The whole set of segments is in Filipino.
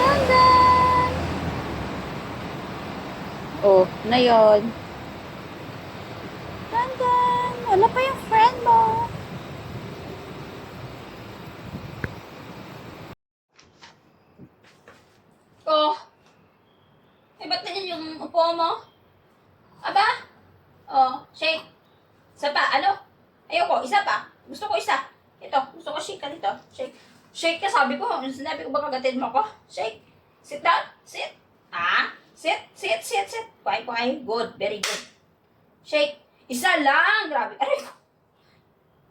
Dandan! Oh, na yun. Dandan! Wala pa yung friend mo. Oh, eh ba't ganyan yung upo mo? Aba? Oh, shake. Isa pa, ano? Ayoko, isa pa. Gusto ko isa. Ito, gusto ko shake ka dito. Shake. Shake ka, sabi ko. Sinabi ko ba kagatin mo ko? Shake. Sit down. Sit. Ah, sit, sit, sit, sit. Kuhay, kuhay. Good, very good. Shake. Isa lang. Grabe. Aray ko.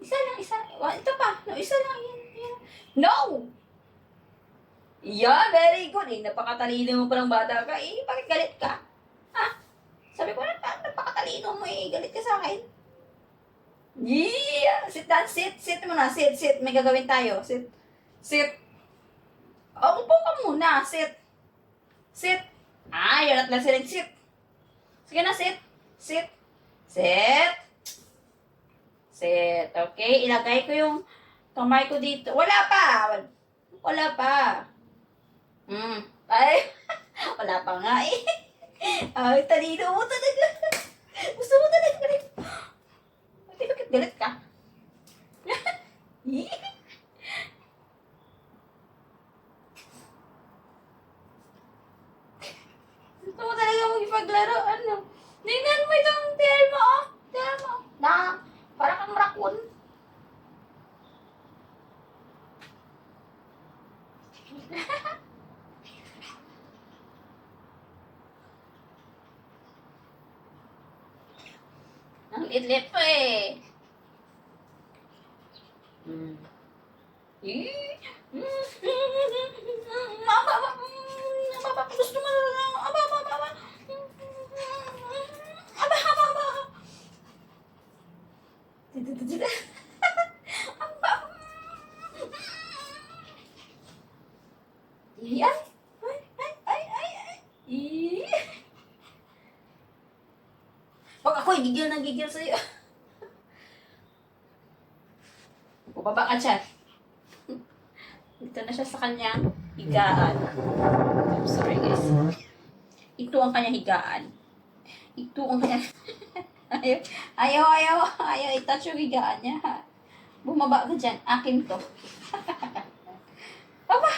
Isa lang, isa. Ito pa. No, isa lang. Yan, yan. No! Yeah, very good. Eh, napakatalino mo pa ng bata ka. Eh, bakit galit ka? Ha? Sabi ko, napakatalino mo eh. Galit ka sa akin. Yeah! Sit down, sit. Sit muna, sit, sit. May gagawin tayo. Sit. Sit. Oh, upo ka muna. Sit. Sit. Ah, you're not listening. Sit. Sige na, sit. Sit. Sit. Sit. Okay, ilagay ko yung kamay ko dito. Wala pa. Wala pa. Ay, wala pa nga eh. Ay, talino mo talaga. Gusto mo talaga galit. Hindi, bakit galit ka? Gusto mo talaga mag-ipaglaro. Ano? Tingnan mo itong tail mo, oh. Tail mo. Na, para kang rakun. Ang liit-liit pa eh. Mama, gusto mo na lang. Aba. Yan. Ay. Pag ako'y gigil sa'yo. Bumaba ka dyan. Ito na siya sa kanyang higaan. I'm sorry guys. Ito ang kanyang higaan. Ito ang kanyang... ayaw i-touch yung higaan niya. Bumaba ka dyan. Akin to. Aba!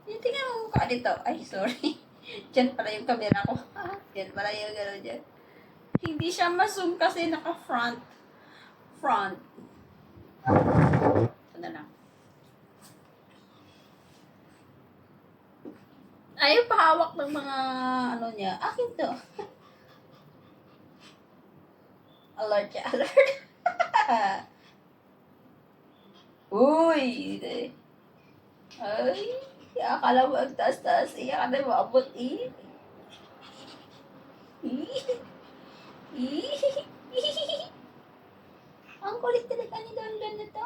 Tingnan mo mukha dito. Ay, sorry. Dyan pala yung camera ko. Dyan pala yung gano'n dyan. Hindi siya ma-zoom kasi naka-front. Front. Ito na lang. Ayaw pahawak ng mga ano niya. Akin to. Alert siya. Alert. Uy. Ay. Akala mo ang taas-taas. Iyak ka na maabot eh. Ang kulit talaga ni Dandan na to.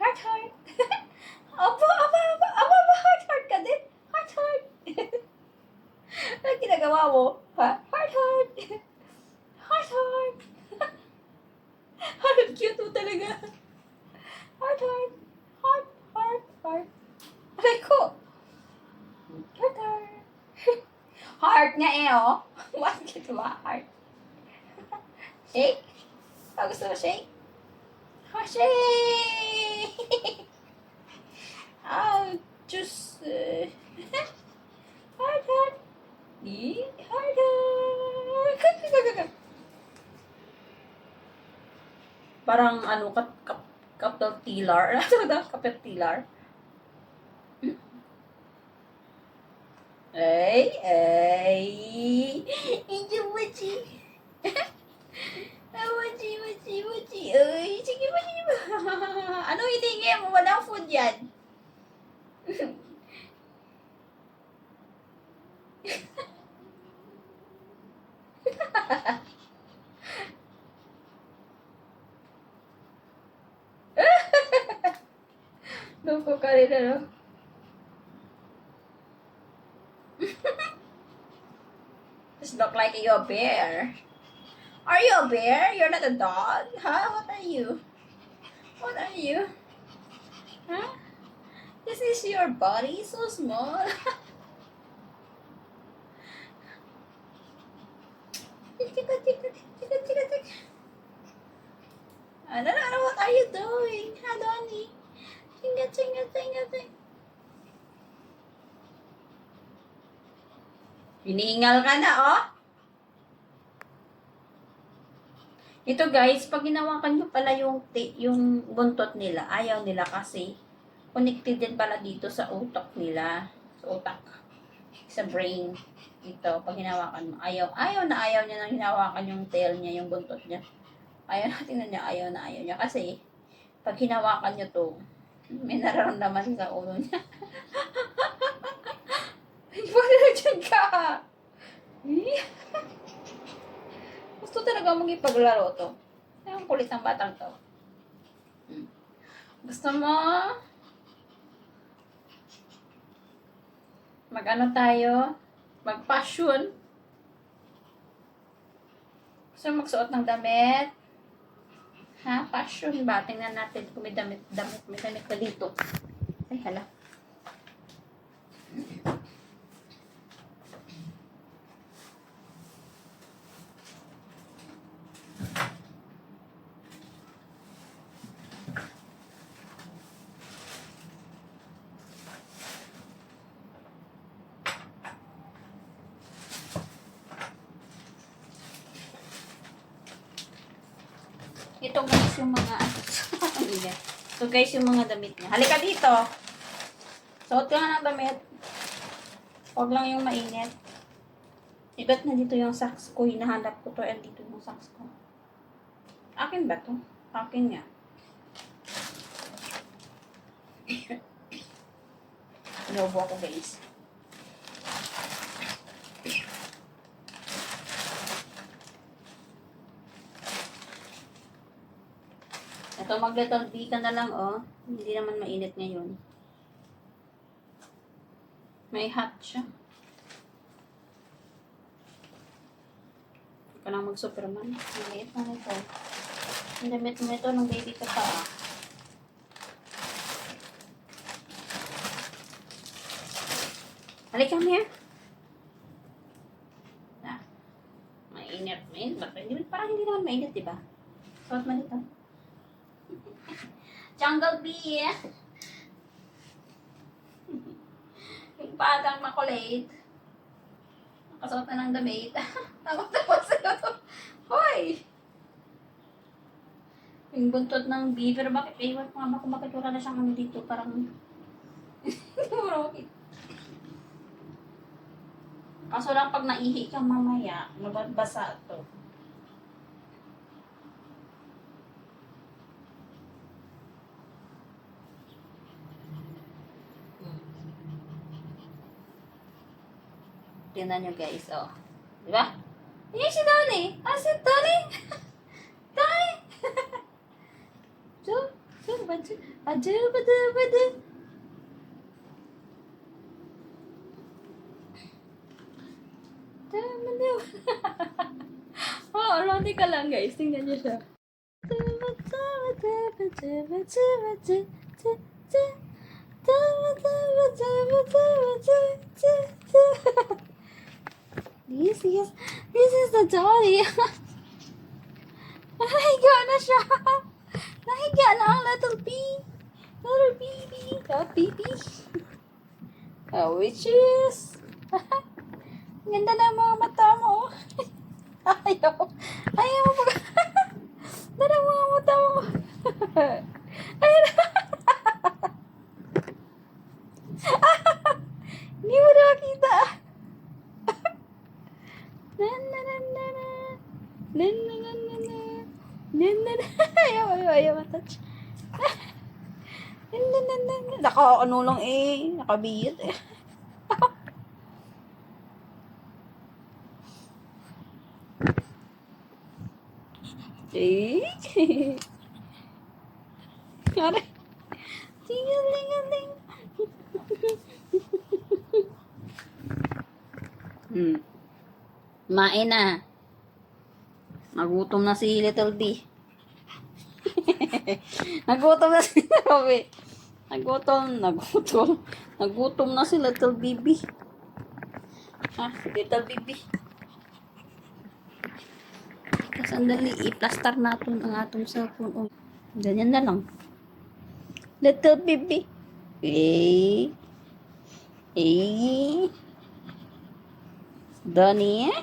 Heart. Aba, heart ka din. Heart. Ano ginagawa mo? Ha? Heart. Heart. Ang cute mo talaga. Heart. Aray ko. Heart. Heart nga eh, oh. What ka ba? Heart. Shake? Gusto mo shake? Oh, shake! Just... heart. Heart. Parang ano, caterpillar. Ano ba? Caterpillar. Ay. Hindi mochi. Mochi. Ay, sige ba. Ano hiningi mo? Walang food yan. Loko ka rin, ano? Just look like you're a bear. Are you a bear? You're not a dog? Huh? What are you? What are you? Huh? This is your body so small. I don't know what are you doing, Donnie? Chinga, chinga, chinga, chinga. Hinihingal ka na, oh. Ito guys, pag ginawakan nyo pala yung buntot nila, ayaw nila kasi connected din pala dito sa utak nila. Sa utak. Sa brain. Ito, pag hinawakan mo, ayaw na ayaw niya nang hinawakan yung tail niya, yung buntot niya. Ayaw natin na niya, ayaw na ayaw niya. Kasi, pag hinawakan niyo to, may nararamdaman sa ulo niya. Pwede na dyan ka! Gusto talaga mong ipaglaro to. Ang kulit ng batang to. Gusto mo? Mag-ano tayo? Mag-passion? Gusto mo magsuot ng damit? Ha? Passion ba? Tingnan natin kung may damit ka dito. Ay, hala. Ito guys yung mga ito guys yung mga damit niya. Halika dito. Suot ka nga ng damit. Huwag lang yung mainit. Ibat na dito yung socks ko. Hinahanap ko to. And dito yung socks ko. Akin ba to? Akin nga. Inuubo ako guys. Ito, mag-letter B ka na lang, oh. Hindi naman mainit ngayon. May hat siya. Huwag ka lang mag-Superman. Maliit na ito. Ang damit mo ito nung baby ka pa, ah. Halika, here. Ah. Mainit. Parang hindi naman mainit, diba? Suot mo dito. Jungle Bee. Yung batang makulit. Nakasuot na ng damit. Takot sa'yo to. Hoy! Yung buntot ng bee. Pero bakit? Ewan ko nga kung bakit wala na siyang ano dito. Parang kaso lang pag naihi ka mamaya, mababasa to. Tingnan nyo guys, oh. Diba? Yan si Donnie. Ah, si Donnie. Donnie. Oh, rondi ka lang guys. Tingnan nyo siya. This is the Donnie. Nahiga na siya. Nahiga na ang little bee. Little baby. Oh, baby. Oh, witches. Ganda na mga mata mo. Ayaw. Ayaw mo. Ganda na mga mata mo. Ayaw na. Hindi mo na makita. Ayaw matouch. Naka ano lang eh. Nakabiyot eh. Eh. Aray. Tingaling-aling. Main na. Nagutom na si Little D. Nagutom na si Robby. Nagutom na si Little Bibi. Ha? Little Bibi. Sandali, i-plaster natin ang atong cellphone. Oh. Ganyan na lang. Little Bibi. Eh. Eh. Donnie.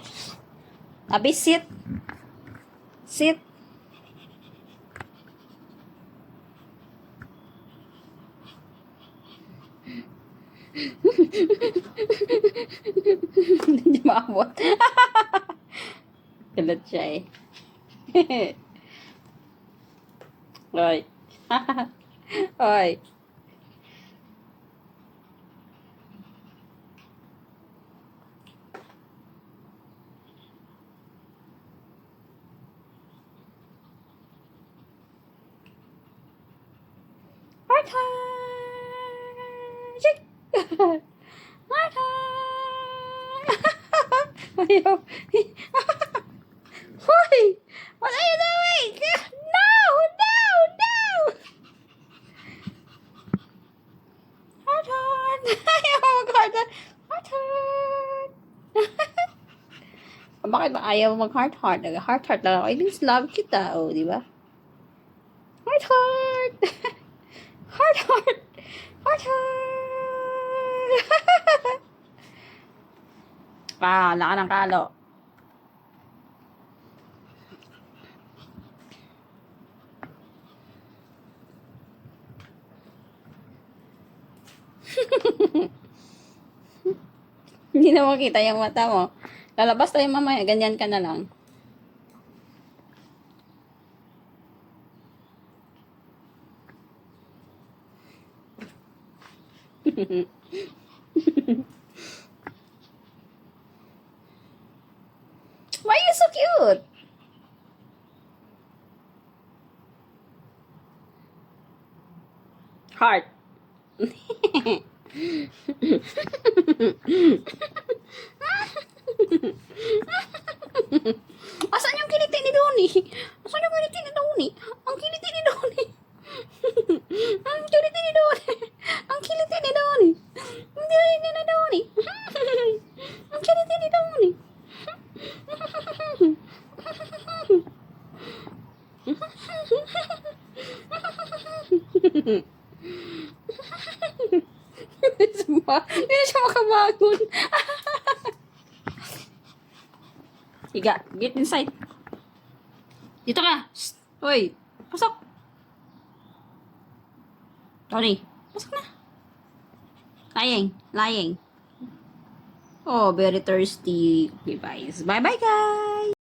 Abi, sit. Sit. Hindi maabot. Kalat siya eh. Oy. Oy. Martha! Martha! Ayaw. Hoy! What are you doing? No! No! No! Heart! Ayaw mag-heart! Heart! Bakit ba ayaw mag-heart? Nag-heart lang ako. I mean, love kita. O, di ba? Heart! Heart! Ah, laka ng kalo. Hindi na makita yung mata mo. Lalabas tayo mamaya. Ganyan ka na lang. Why are you so cute? Heart. Asan yung kiliti ni Donnie? Asan yung kiliti ni Donnie? Ang kiliti ni Donnie. Ang kiliti ni Donnie. Ang kiliti ni Donnie. Ang kiliti ni Donnie. Ang kiliti ni Donnie. Hindi na siya makabagon. Higa, get inside. Dito ka. Shh. Hoy, pasok. Tony, pasok na. Lying. Oh, very thirsty. Okay, bye. Bye-bye, guys.